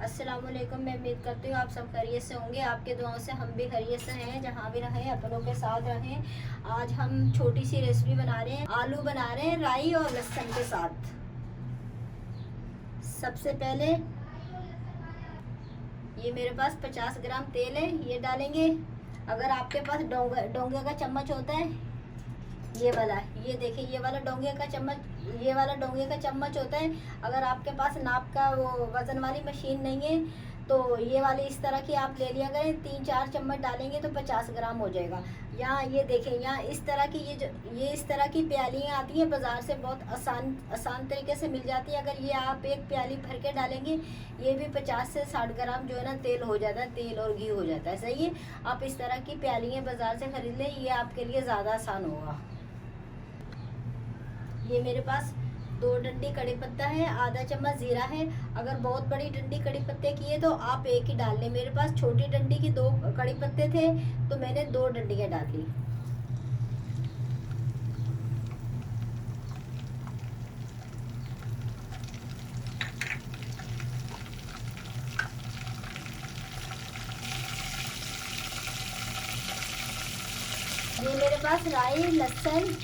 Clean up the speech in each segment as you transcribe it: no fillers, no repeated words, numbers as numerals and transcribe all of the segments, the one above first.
अस्सलामुअलैकुम। मैं उम्मीद करती हूँ आप सब खैरियत से होंगे। आपके दुआओं से हम भी खैरियत से हैं, जहाँ भी रहें अपनों के साथ रहें। आज हम छोटी सी रेसिपी बना रहे हैं, आलू बना रहे हैं राई और लहसुन के साथ। सबसे पहले ये मेरे पास 50 ग्राम तेल है, ये डालेंगे। अगर आपके पास डोंगे का चम्मच होता है, ये वाला, ये देखिए, ये वाला डोंगे का चम्मच, ये वाला डोंगे का चम्मच होता है। अगर आपके पास नाप का वो वज़न वाली मशीन नहीं है तो ये वाली इस तरह की आप ले लिया करें। 3-4 चम्मच डालेंगे तो 50 ग्राम हो जाएगा। यहाँ ये देखें, यहाँ इस तरह की ये इस तरह की प्यालियाँ आती हैं बाज़ार से, बहुत आसान तरीके से मिल जाती है। अगर ये आप एक प्याली भर के डालेंगे, ये भी 50 से 60 ग्राम जो है ना तेल हो जाता है, तेल और घी हो जाता है। सही है, आप इस तरह की प्यालियाँ बाज़ार से खरीद लें, ये आपके लिए ज़्यादा आसान होगा। ये मेरे पास 2 डंडी कड़ी पत्ता है, आधा चम्मच जीरा है। अगर बहुत बड़ी डंडी कड़ी पत्ते की है तो आप एक ही डाल लें। मेरे पास छोटी डंडी की 2 कड़ी पत्ते थे तो मैंने 2 डंडियाँ डाल ली। ये मेरे पास राई, लहसुन,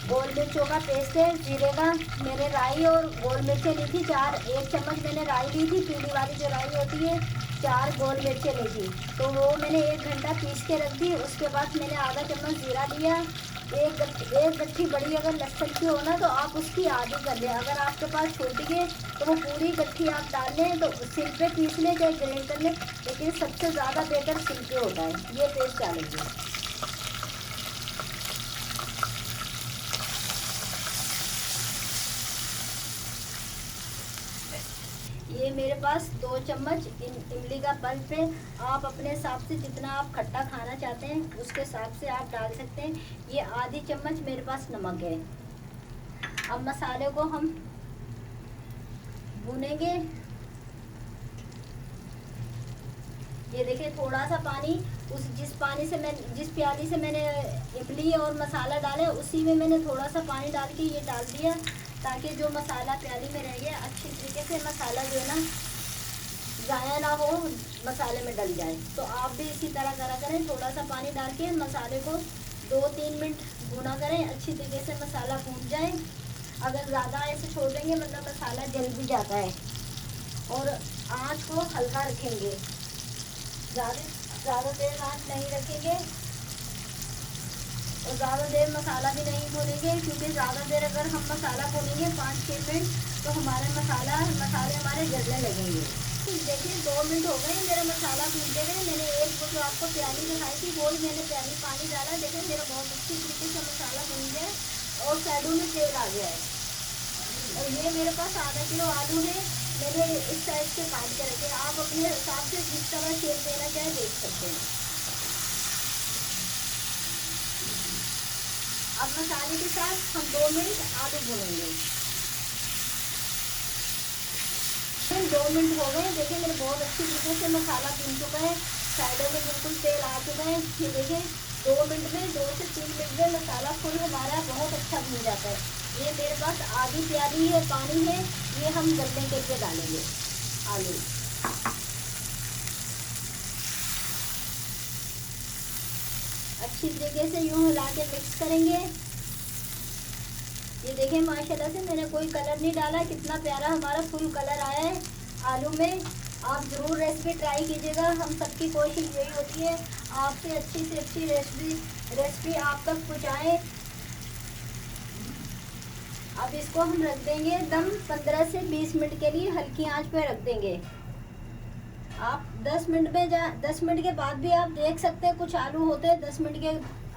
गोल मिर्चों का पेस्ट है, जीरे का। मैंने राई और गोल मिर्चें ली थी 4, 1 चम्मच मैंने राई ली थी, पीली वाली जो राई होती है। 4 गोल मिर्चें ली थी, तो वो मैंने 1 घंटा पीस के रख दी। उसके बाद मैंने आधा चम्मच जीरा लिया। एक गट्ठी बड़ी अगर लहसुन की हो ना तो आप उसकी आधी कर लें। अगर आपके पास छोटी है तो वो पूरी गट्ठी आप डाल लें, तो सिल पे पीस लें चाहे ग्राइंड कर लें, लेकिन सबसे ज़्यादा बेहतर सिल पे होता है। ये पेस्ट डालेंगे। ये मेरे पास 2 चम्मच इमली का पल्प है। आप अपने हिसाब से जितना आप खट्टा खाना चाहते हैं उसके हिसाब से आप डाल सकते हैं। ये आधी चम्मच मेरे पास नमक है। अब मसाले को हम भूनेंगे। ये देखिए, थोड़ा सा पानी, जिस प्याली से मैंने इमली और मसाला डाले उसी में मैंने थोड़ा सा पानी डाल के ये डाल दिया, ताकि जो मसाला प्याली में रह गया अच्छी तरीके से मसाला जो है ना ज़ाया ना हो, मसाले में डल जाए। तो आप भी इसी तरह करा करें, थोड़ा सा पानी डाल के मसाले को 2-3 मिनट भुना करें, अच्छी तरीके से मसाला भून जाए। अगर ज़्यादा ऐसे छोड़ देंगे मतलब मसाला जल भी जाता है। और आँच को हल्का रखेंगे, ज़्यादा देर आँच नहीं रखेंगे और ज़्यादा देर मसाला भी नहीं भूनेंगे, क्योंकि ज़्यादा देर अगर हम मसाला भूनेंगे 5-6 मिनट तो मसाले हमारे जलने लगेंगे। देखिए 2 मिनट हो गए मेरा मसाला भूनते गए। मैंने एक वो जो आपको प्याली दिखाई थी वो मैंने प्याली पानी डाला। देखिए मेरा बहुत अच्छी तरीके से मसाला भून गया और साइडों में तेल आ गया है। और ये मेरे पास आधा किलो आलू है, मैंने इस साइड से काट के रखे। आप अपने हिसाब से जिस तरह शेप देना चाहे देख सकते हैं। अब मसाले के साथ हम 2 मिनट आलू भूनेंगे। 2 मिनट हो गए। देखिए मेरे बहुत अच्छी तरीके से मसाला भून चुका है, साइडों में बिल्कुल तेल आ चुका है। ये देखिए 2 मिनट में, 2 से 3 मिनट में मसाला फुल हमारा बहुत अच्छा भून जाता है। ये मेरे पास आधी प्याली है पानी है, ये हम गलने के लिए डालेंगे आलू। अच्छी तरीके से यूं हिला के मिक्स करेंगे। ये देखिए माशाल्लाह से मैंने कोई कलर नहीं डाला, कितना प्यारा हमारा फुल कलर आया है आलू में। आप ज़रूर रेसिपी ट्राई कीजिएगा। हम सबकी कोशिश यही होती है आपसे अच्छी से अच्छी रेसिपी आप तक पहुँचाएँ। अब इसको हम रख देंगे दम 15 से 20 मिनट के लिए, हल्की आंच पे रख देंगे। आप 10 मिनट के बाद भी आप देख सकते हैं, कुछ आलू होते हैं 10 मिनट के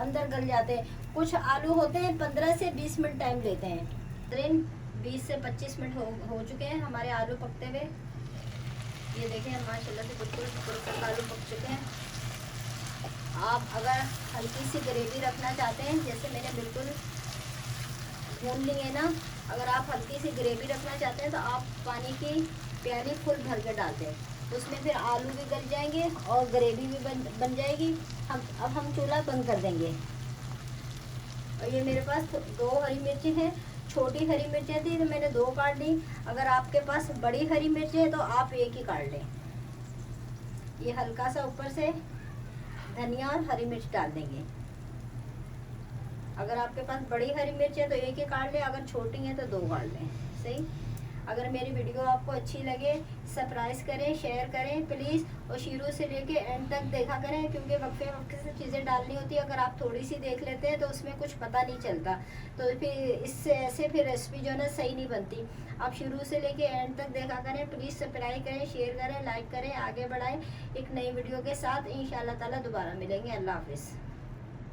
अंदर गल जाते हैं, कुछ आलू होते हैं 15 से 20 मिनट टाइम लेते हैं। 20 से 25 मिनट हो चुके हैं हमारे आलू पकते हुए। ये देखें माशाल्लाह से बिल्कुल आलू पक चुके हैं। आप अगर हल्की सी ग्रेवी रखना चाहते हैं, जैसे मैंने बिल्कुल भून ली है ना, अगर आप हल्की सी ग्रेवी रखना चाहते हैं तो आप पानी की प्याली फुल भर के डालते हैं, उसमें फिर आलू भी गल जाएंगे और ग्रेवी भी बन जाएगी। अब हम चूल्हा बंद कर देंगे। और ये मेरे पास 2 हरी मिर्ची हैं, छोटी हरी मिर्चें थी तो मैंने 2 काट ली। अगर आपके पास बड़ी हरी मिर्च है तो आप 1 ही काट लें। ये हल्का सा ऊपर से धनिया और हरी मिर्च डाल देंगे। अगर आपके पास बड़ी हरी मिर्च है तो 1 ही काट लें, अगर छोटी है तो 2 काट लें। सही। अगर मेरी वीडियो आपको अच्छी लगे सब्सक्राइब करें, शेयर करें प्लीज़, और शुरू से लेके एंड तक देखा करें, क्योंकि वक्फे वक्फे से चीज़ें डालनी होती है। अगर आप थोड़ी सी देख लेते हैं तो उसमें कुछ पता नहीं चलता, तो फिर इससे ऐसे फिर रेसिपी जो है ना सही नहीं बनती। आप शुरू से लेके एंड तक देखा करें प्लीज़, सब्सक्राइब करें, शेयर करें, लाइक करें, आगे बढ़ाएं एक नई वीडियो के साथ। इंशाल्लाह ताला दोबारा मिलेंगे। अल्लाह हाफिज़।